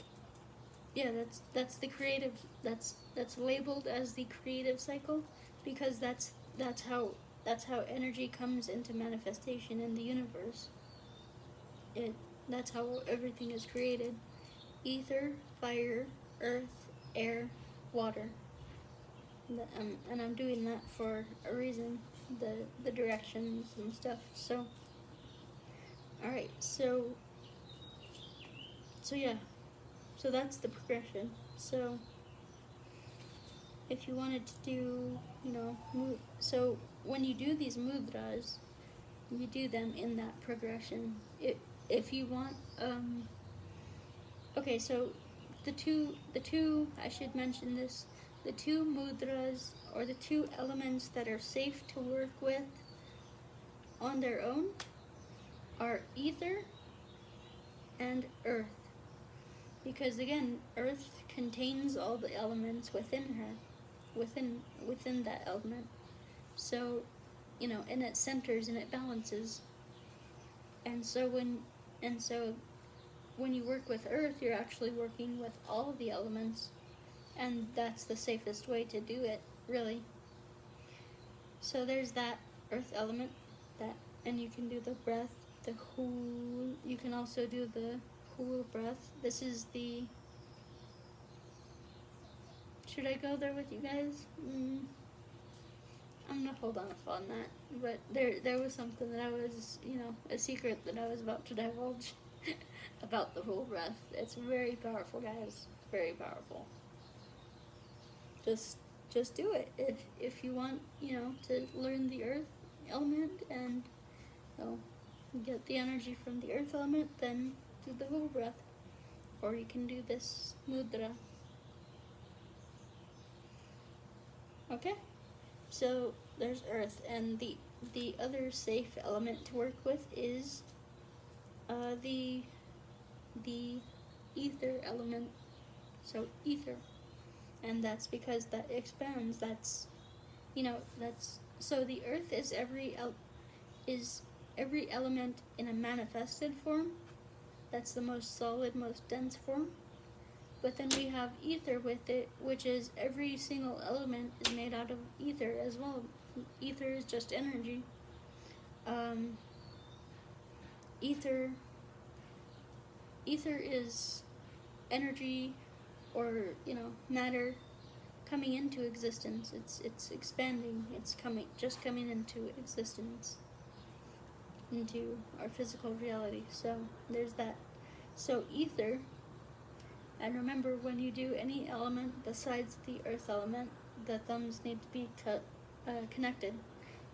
yeah, that's the creative, that's labeled as the creative cycle, because that's how energy comes into manifestation in the universe. That's how everything is created. Ether, fire, earth, air, water. And I'm doing that for a reason, the directions and stuff. So, alright, so yeah, so that's the progression. So, if you wanted to do, so when you do these mudras, you do them in that progression. If you want, okay, so the two, I should mention this, the two mudras, or the two elements that are safe to work with on their own, are ether and earth. Because again, earth contains all the elements within her, within that element. So, and it centers and it balances. And so when you work with earth, you're actually working with all of the elements, and that's the safest way to do it, really. So there's that earth element, and you can do the breath, the whole. You can also do the whole breath. This is the. Should I go there with you guys? I'm gonna hold off on that. But there was something that I was, a secret that I was about to divulge about the whole breath. It's very powerful, guys. Very powerful. Just do it. If you want, to learn the earth element and get the energy from the earth element, then do the whole breath. Or you can do this mudra. Okay? So there's earth, and the other safe element to work with is the ether element. So ether, and that's because that expands. That's so the earth is every element in a manifested form. That's the most solid, most dense form. But then we have ether with it, which is every single element is made out of ether as well. Ether is just energy. Ether is energy, or matter coming into existence. It's expanding. It's coming into existence, into our physical reality. So there's that. So ether. And remember, when you do any element besides the earth element, the thumbs need to be connected.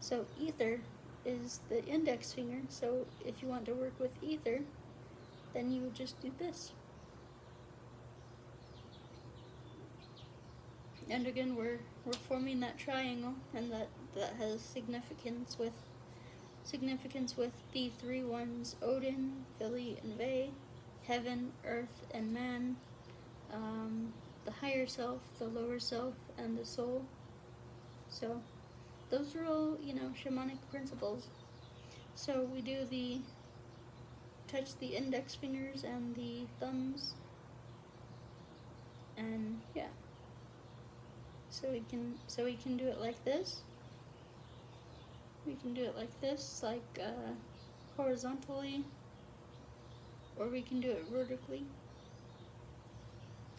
So ether is the index finger. So if you want to work with ether, then you would just do this. And again, we're forming that triangle, and that has significance with the three ones: Odin, Vili, and Ve, heaven, earth, and man. The higher self, the lower self, and the soul. So those are all, shamanic principles. So we do touch the index fingers and the thumbs, and yeah. So we can do it like this. We can do it like this, like horizontally, or we can do it vertically.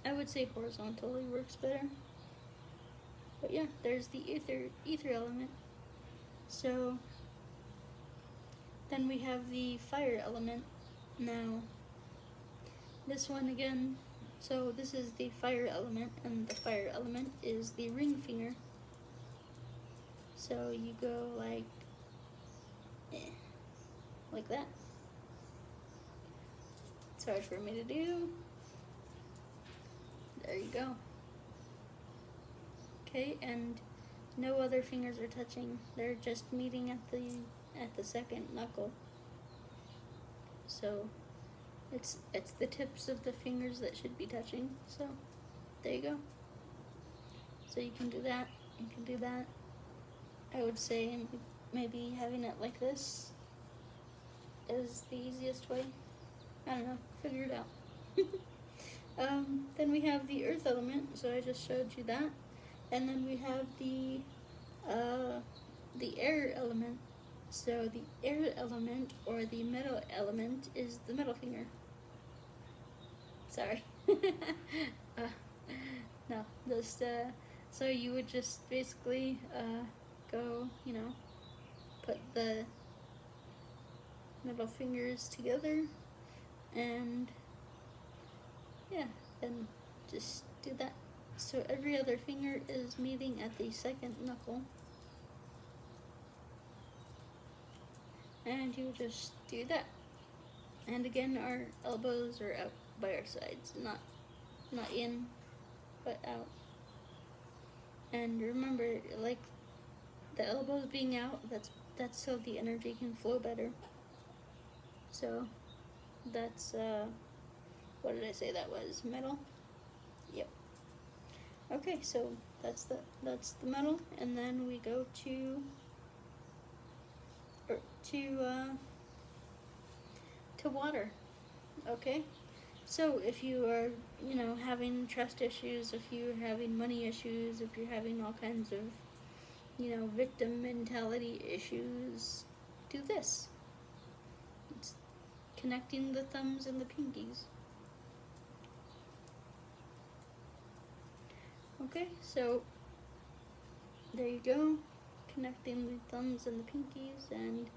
I would say horizontally works better. But yeah, there's the ether element. So then we have the fire element. Now, this one again, so this is the fire element, and the fire element is the ring finger. So you go like that. It's hard for me to do. There you go. Okay, and no other fingers are touching. They're just meeting at the second knuckle. So it's the tips of the fingers that should be touching. So there you go. So you can do that. You can do that. I would say maybe having it like this is the easiest way. I don't know. Figure it out. Then we have the earth element. So I just showed you that. And then we have the air element. So the air element or the metal element is the middle finger. Sorry. No, just so you would just basically go, put the middle fingers together, and yeah, then just do that. So every other finger is meeting at the second knuckle. And you just do that. And again, our elbows are out by our sides, not in, but out. And remember, like the elbows being out, that's so the energy can flow better. So that's what did I say that was? Metal? Yep. Okay, so that's the metal, and then we go to water. Okay, so if you are having trust issues, if you're having money issues, if you're having all kinds of victim mentality issues, do this. It's connecting the thumbs and the pinkies. Okay, so there you go, connecting the thumbs and the pinkies, and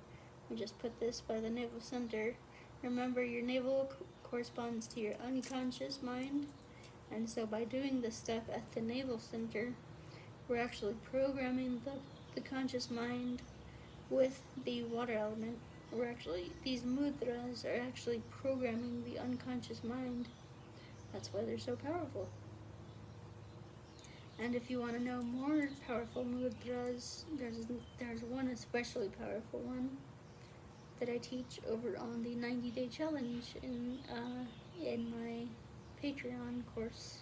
we just put this by the navel center. Remember, your navel corresponds to your unconscious mind, and so by doing this stuff at the navel center, we're actually programming the conscious mind with the water element. These mudras are actually programming the unconscious mind. That's why they're so powerful. And if you want to know more powerful mudras, there's one especially powerful one that I teach over on the 90-day challenge in my Patreon course.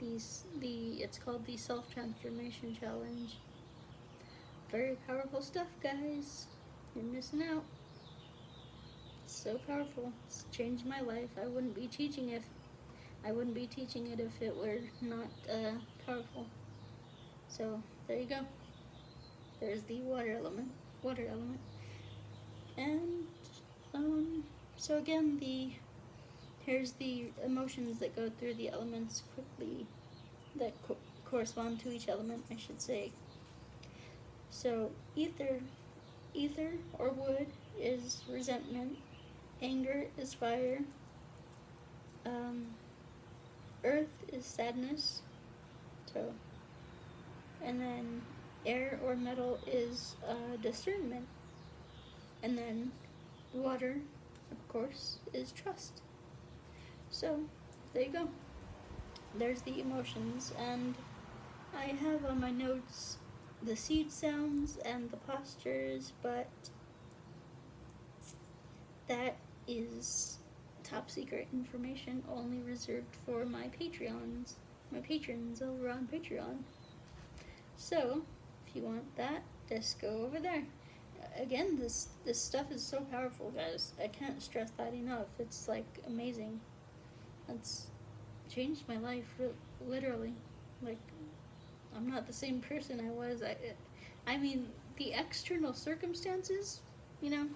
It's called the Self-Transformation Challenge. Very powerful stuff, guys. You're missing out. It's so powerful. It's changed my life. I wouldn't be teaching it if it were not powerful. So there you go. There's the water element. And so again, here's the emotions that go through the elements quickly, that correspond to each element, I should say. So ether or wood is resentment. Anger is fire. Earth is sadness. So, and then air or metal is discernment. And then water, of course, is trust. So, there you go. There's the emotions, and I have on my notes the seed sounds and the postures, but that is top secret information only reserved for my patrons over on Patreon. So, if you want that, just go over there. Again, this stuff is so powerful, guys. I can't stress that enough. It's like amazing. It's changed my life, literally. Like, I'm not the same person I was. I mean, the external circumstances, you know,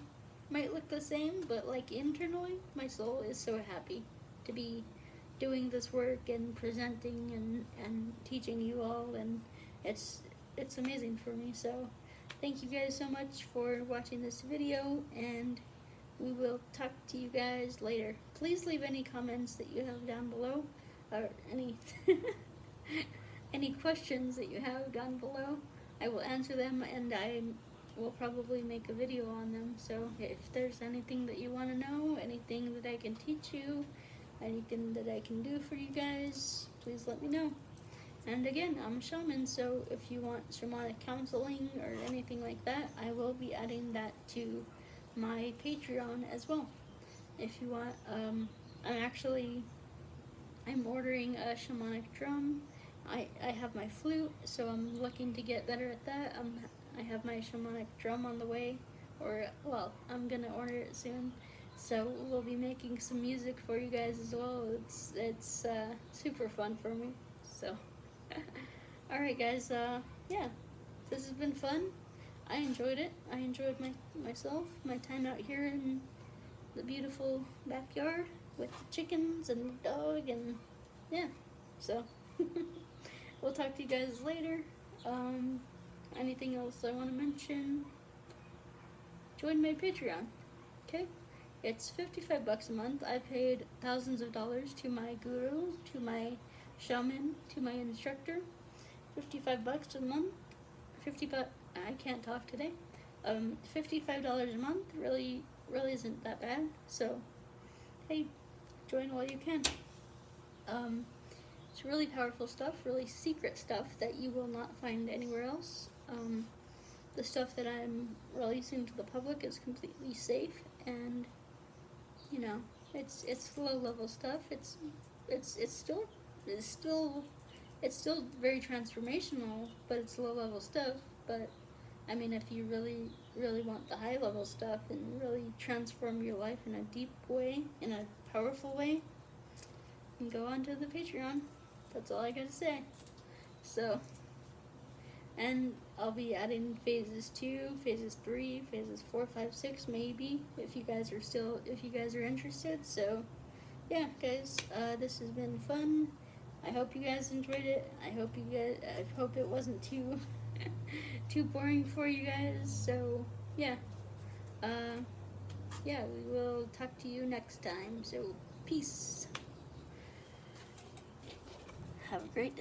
might look the same, but like internally, my soul is so happy to be doing this work and presenting and teaching you all, and it's amazing for me. So thank you guys so much for watching this video, and we will talk to you guys later. Please leave any comments that you have down below, or any any questions that you have down below. I will answer them, and I will probably make a video on them. So if there's anything that you want to know, anything that I can teach you, anything that I can do for you guys, please let me know. And again, I'm a shaman, so if you want shamanic counseling or anything like that, I will be adding that to my Patreon as well. If you want, I'm ordering a shamanic drum. I have my flute, so I'm looking to get better at that. I have my shamanic drum on the way, or, well, I'm gonna order it soon. So we'll be making some music for you guys as well. It's super fun for me. So, alright guys, yeah, this has been fun. I enjoyed it. I enjoyed myself, my time out here in the beautiful backyard with the chickens and the dog, and yeah, so we'll talk to you guys later. Anything else I want to mention? Join my Patreon, okay? It's $55 a month. I paid thousands of dollars to my guru, to my shaman, to my instructor. $55 a month. I can't talk today. $55 a month really isn't that bad. So, hey, join while you can. It's really powerful stuff, really secret stuff that you will not find anywhere else. The stuff that I'm releasing to the public is completely safe, and you know, it's low level stuff. It's still very transformational, but it's low level stuff. But I mean, if you really want the high level stuff and really transform your life in a deep way, in a powerful way, you can go onto the Patreon. That's all I gotta say. So, and I'll be adding phases 2, phases 3, phases 4, 5, 6, maybe, if you guys are interested. So, yeah, guys, this has been fun. I hope you guys enjoyed it. I hope it wasn't too too boring for you guys. So, yeah. Yeah, we will talk to you next time. So, peace. Have a great day.